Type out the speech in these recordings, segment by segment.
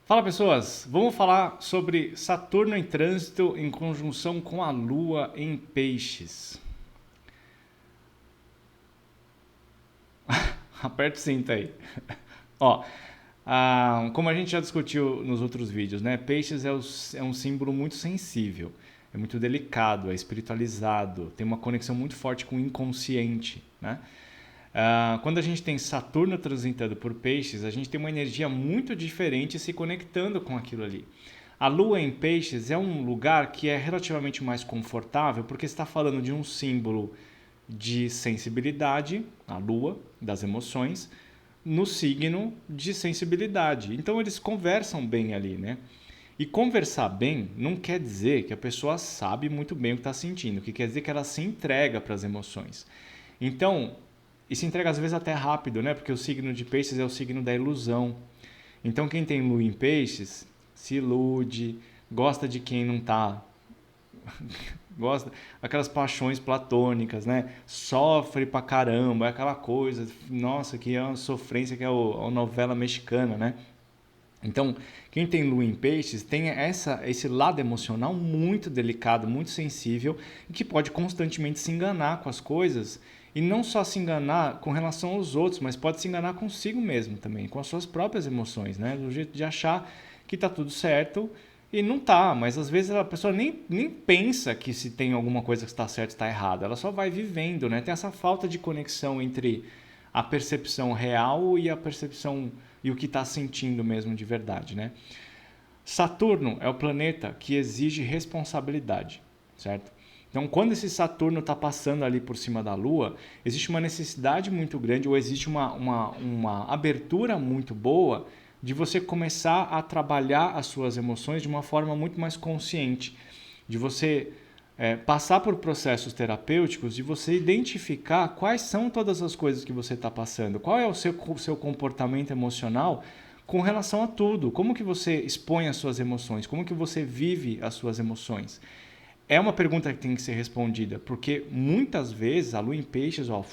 Fala pessoas, vamos falar sobre Saturno em trânsito em conjunção com a Lua em Peixes. Aperta o cinto aí. Ó, como a gente já discutiu nos outros vídeos, né? Peixes é um símbolo muito sensível, é muito delicado, é espiritualizado, tem uma conexão muito forte com o inconsciente, né? Quando a gente tem Saturno transitando por Peixes, a gente tem uma energia muito diferente se conectando com aquilo ali. A Lua em Peixes é um lugar que é relativamente mais confortável porque está falando de um símbolo de sensibilidade, a Lua, das emoções, no signo de sensibilidade. Então eles conversam bem ali, né? E conversar bem não quer dizer que a pessoa sabe muito bem o que está sentindo, o que quer dizer que ela se entrega para as emoções. Então, e se entrega às vezes até rápido, né? Porque o signo de Peixes é o signo da ilusão. Então quem tem Lua em Peixes se ilude, gosta de quem não está, gosta aquelas paixões platônicas, né? Sofre pra caramba, é aquela coisa, nossa, que é uma sofrência que é a novela mexicana, né? Então, quem tem Lua em Peixes tem esse lado emocional muito delicado, muito sensível e que pode constantemente se enganar com as coisas e não só se enganar com relação aos outros, mas pode se enganar consigo mesmo também, com as suas próprias emoções, né? Do jeito de achar que tá tudo certo e não tá, mas às vezes a pessoa nem pensa que se tem alguma coisa que está certa ou está errada, ela só vai vivendo, né? Tem essa falta de conexão entre a percepção real e a percepção e o que está sentindo mesmo de verdade, né? Saturno é o planeta que exige responsabilidade, certo? Então, quando esse Saturno está passando ali por cima da Lua, existe uma necessidade muito grande ou existe uma abertura muito boa de você começar a trabalhar as suas emoções de uma forma muito mais consciente, de você passar por processos terapêuticos, de você identificar quais são todas as coisas que você está passando, qual é o seu comportamento emocional com relação a tudo, como que você expõe as suas emoções, como que você vive as suas emoções. É uma pergunta que tem que ser respondida, porque muitas vezes a Lua em Peixes, ó,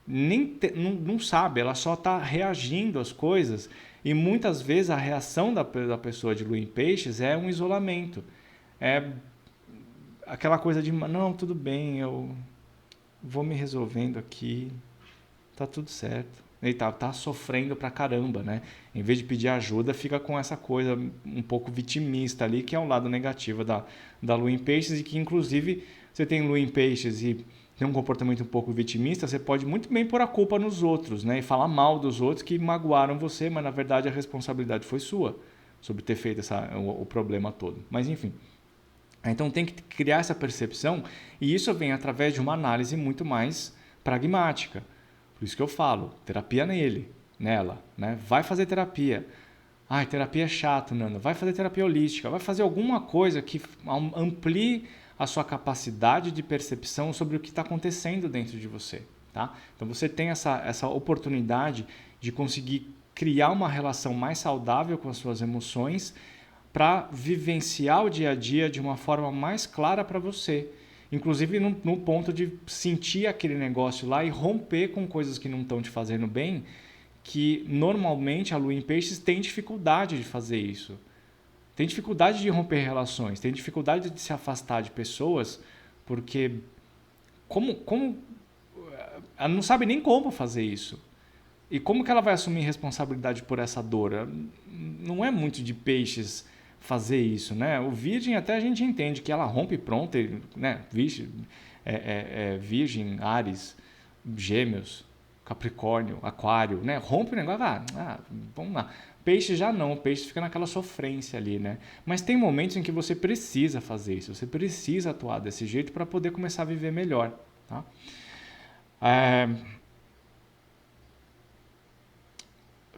não sabe, ela só está reagindo às coisas e muitas vezes a reação da pessoa de Lua em Peixes é um isolamento. É aquela coisa de, não, tudo bem, eu vou me resolvendo aqui, tá tudo certo. Ele tá sofrendo pra caramba, né? Em vez de pedir ajuda, fica com essa coisa um pouco vitimista ali, que é um lado negativo da Lua em Peixes, e que inclusive você tem Lua em Peixes e tem um comportamento um pouco vitimista, você pode muito bem pôr a culpa nos outros, né? E falar mal dos outros que magoaram você, mas na verdade a responsabilidade foi sua sobre ter feito o problema todo. Mas enfim. Então tem que criar essa percepção e isso vem através de uma análise muito mais pragmática. Por isso que eu falo, terapia nela, né? Vai fazer terapia. Ai, terapia é chato, Nando. Vai fazer terapia holística, vai fazer alguma coisa que amplie a sua capacidade de percepção sobre o que está acontecendo dentro de você, tá? Então você tem essa oportunidade de conseguir criar uma relação mais saudável com as suas emoções para vivenciar o dia a dia de uma forma mais clara para você. Inclusive no ponto de sentir aquele negócio lá e romper com coisas que não estão te fazendo bem, que normalmente a Lua em Peixes tem dificuldade de fazer isso. Tem dificuldade de romper relações, tem dificuldade de se afastar de pessoas, porque como ela não sabe nem como fazer isso. E como que ela vai assumir responsabilidade por essa dor? Não é muito de Peixes fazer isso, né? O Virgem até a gente entende que ela rompe pronto, né? Virgem, Áries, Gêmeos, Capricórnio, Aquário, né? Rompe o negócio, vamos lá. Peixe já não, peixe fica naquela sofrência ali, né? Mas tem momentos em que você precisa fazer isso, você precisa atuar desse jeito para poder começar a viver melhor, tá?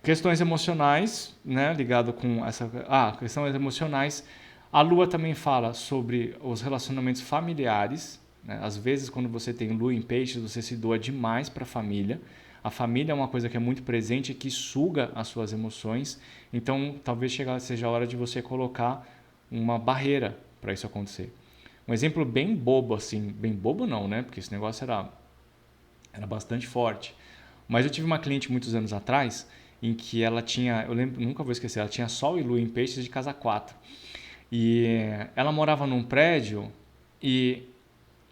Questões emocionais, né, ligado com essa, questões emocionais. A Lua também fala sobre os relacionamentos familiares, né? Às vezes quando você tem Lua em Peixes, você se doa demais para a família. A família é uma coisa que é muito presente e que suga as suas emoções. Então, talvez seja a hora de você colocar uma barreira para isso acontecer. Um exemplo bem bobo assim, bem bobo não, né? Porque esse negócio era bastante forte. Mas eu tive uma cliente muitos anos atrás em que ela tinha, eu lembro, nunca vou esquecer, ela tinha Sol e Lua em Peixes de casa 4. E ela morava num prédio e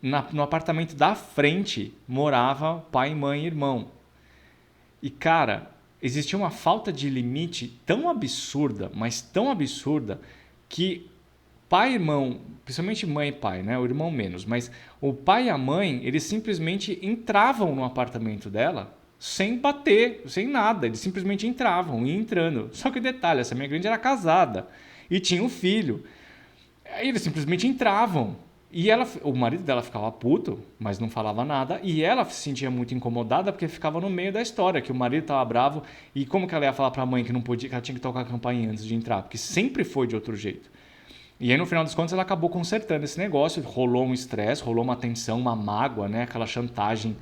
no apartamento da frente morava pai, mãe e irmão. E cara, existia uma falta de limite tão absurda, mas tão absurda, que pai e irmão, principalmente mãe e pai, né? O irmão menos, mas o pai e a mãe, eles simplesmente entravam no apartamento dela sem bater, sem nada. Eles simplesmente entravam e entrando. Só que detalhe, essa minha grande era casada e tinha um filho. Aí eles simplesmente entravam. E ela, o marido dela ficava puto, mas não falava nada. E ela se sentia muito incomodada porque ficava no meio da história, que o marido estava bravo. E como que ela ia falar para a mãe que não podia, que ela tinha que tocar a campainha antes de entrar? Porque sempre foi de outro jeito. E aí, no final dos contos, ela acabou consertando esse negócio. Rolou um estresse, rolou uma tensão, uma mágoa, né? Aquela chantagem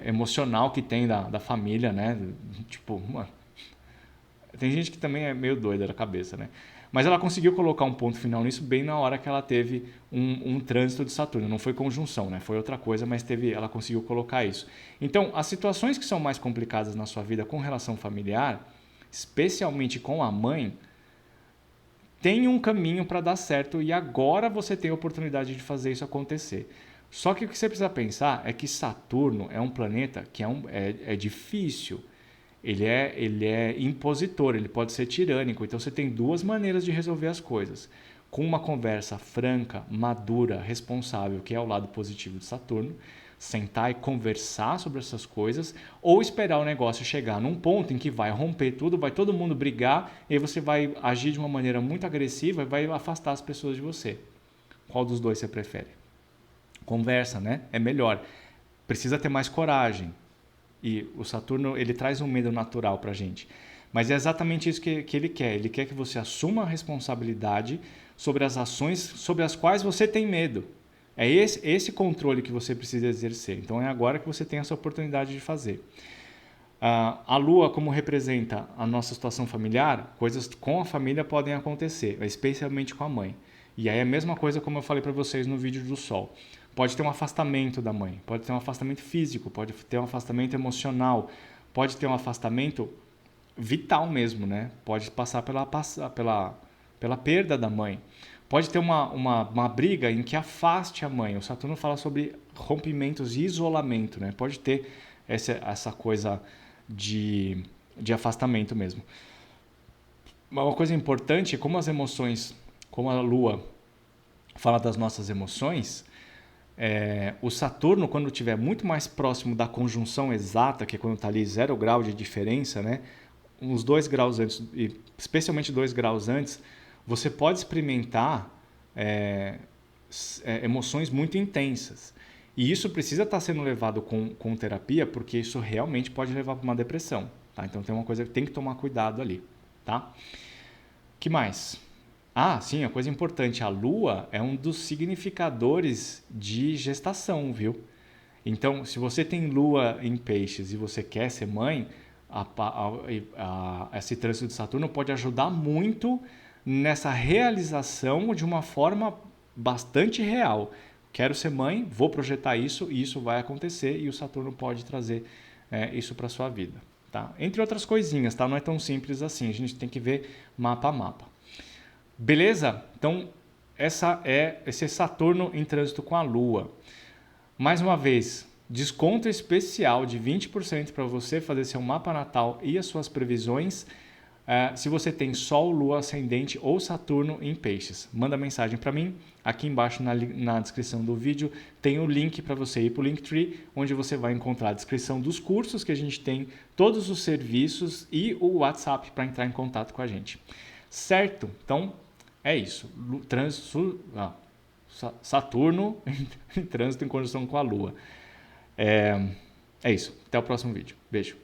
emocional que tem da família, né? Tipo, mano, tem gente que também é meio doida da cabeça, né? Mas ela conseguiu colocar um ponto final nisso bem na hora que ela teve um trânsito de Saturno. Não foi conjunção, né? Foi outra coisa, mas ela conseguiu colocar isso. Então, as situações que são mais complicadas na sua vida com relação familiar, especialmente com a mãe, tem um caminho para dar certo e agora você tem a oportunidade de fazer isso acontecer. Só que o que você precisa pensar é que Saturno é um planeta que é difícil. Ele é impositor, ele pode ser tirânico. Então você tem duas maneiras de resolver as coisas. Com uma conversa franca, madura, responsável, que é o lado positivo de Saturno, sentar e conversar sobre essas coisas, ou esperar o negócio chegar num ponto em que vai romper tudo, vai todo mundo brigar, e aí você vai agir de uma maneira muito agressiva e vai afastar as pessoas de você. Qual dos dois você prefere? Conversa, né? É melhor. Precisa ter mais coragem. E o Saturno, ele traz um medo natural pra gente. Mas é exatamente isso que ele quer. Ele quer que você assuma a responsabilidade sobre as ações sobre as quais você tem medo. É esse controle que você precisa exercer. Então é agora que você tem essa oportunidade de fazer. A Lua, como representa a nossa situação familiar, coisas com a família podem acontecer, especialmente com a mãe. E aí é a mesma coisa como eu falei para vocês no vídeo do Sol. Pode ter um afastamento da mãe, pode ter um afastamento físico, pode ter um afastamento emocional, pode ter um afastamento vital mesmo, né? Pode passar pela perda da mãe. Pode ter uma briga em que afaste a mãe. O Saturno fala sobre rompimentos e isolamento, né? Pode ter essa coisa de afastamento mesmo. Uma coisa importante é como as emoções, como a Lua fala das nossas emoções, o Saturno, quando estiver muito mais próximo da conjunção exata, que é quando está ali 0 grau de diferença, né? Uns 2 graus antes, e especialmente 2 graus antes, você pode experimentar emoções muito intensas. E isso precisa estar sendo levado com terapia, porque isso realmente pode levar para uma depressão. Tá? Então tem uma coisa que tem que tomar cuidado ali. Tá? Que mais? Ah, sim, a coisa importante. A Lua é um dos significadores de gestação, viu? Então, se você tem Lua em Peixes e você quer ser mãe, esse trânsito de Saturno pode ajudar muito nessa realização de uma forma bastante real. Quero ser mãe, vou projetar isso e isso vai acontecer e o Saturno pode trazer isso para sua vida. Tá? Entre outras coisinhas, tá? Não é tão simples assim, a gente tem que ver mapa a mapa. Beleza? Então, esse é Saturno em trânsito com a Lua. Mais uma vez, desconto especial de 20% para você fazer seu mapa natal e as suas previsões se você tem Sol, Lua, Ascendente ou Saturno em Peixes. Manda mensagem para mim. Aqui embaixo na descrição do vídeo tem o link para você ir para o Linktree, onde você vai encontrar a descrição dos cursos que a gente tem, todos os serviços e o WhatsApp para entrar em contato com a gente. Certo? Então, é isso. Saturno em trânsito em conjunção com a Lua. É isso. Até o próximo vídeo. Beijo.